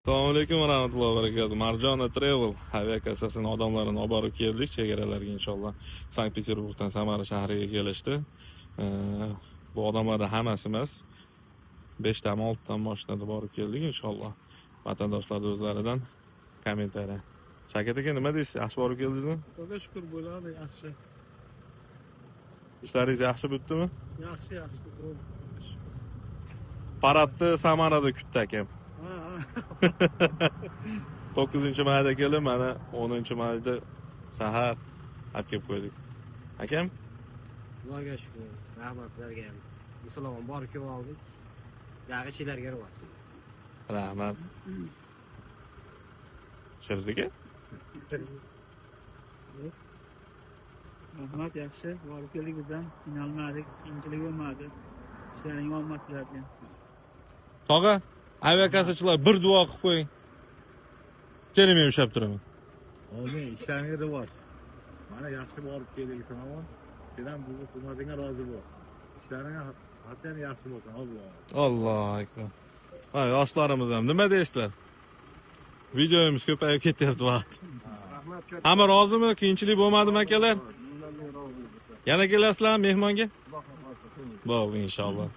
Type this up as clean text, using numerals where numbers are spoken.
Assalomu alaykum va rahmatullohi va barakatuh. Marjona Travel aviakassasining odamlarini olib borib keldik chegaralarga inshaalloh. Sankt-Peterburgdan Samara shahriga kelishdi. Bu odamlarning hammasi emas. 5 dan 6 dan moshinada borib keldik inshaalloh. Vatandoshlar o'zlaridan kommentariya. Shakat aka, nima deysiz? Yaxshi borib keldingizmi? Xudoga shukr bo'ladi, yaxshi. Ishlaringiz yaxshi bitdimi? Yaxshi. Paradni Samarada kutdi akam. 9-mayda kelib, mana 10-mayda sahar olib kelib qo'ydik. Akam? Xudoga shukr. Rahmat sizlarga ham. Musulmon borib kelib oldik. Yaxshi ishlarga rivoj. Rahmat. Shirzika? Rahmat, yaxshi. Borib keldik bizdan. Qiynalmadik, qiyinchilik bo'lmadi. Ishlaring olmasizlarga. Tog'a, aviakassachilar bir duo qilib qo'ying. Keling, men ushlab turaman. Amin, ishlaringga rivoj. Mana yaxshi borib keldik Salomon. Sendan bu xizmatingga rozi bo'l. Ishlaringga hasan yaxshi bo'lsin, Alloh. Allohu akbar. Ha, yoshlarimiz ham nima deysizlar? Videomiz ko'payib ketyapti vaqt. Hamma rozimi? Qiyinchilik bo'lmadimi akalar? Yana kelasizlar mehmonga? Bo'ldi inshaalloh.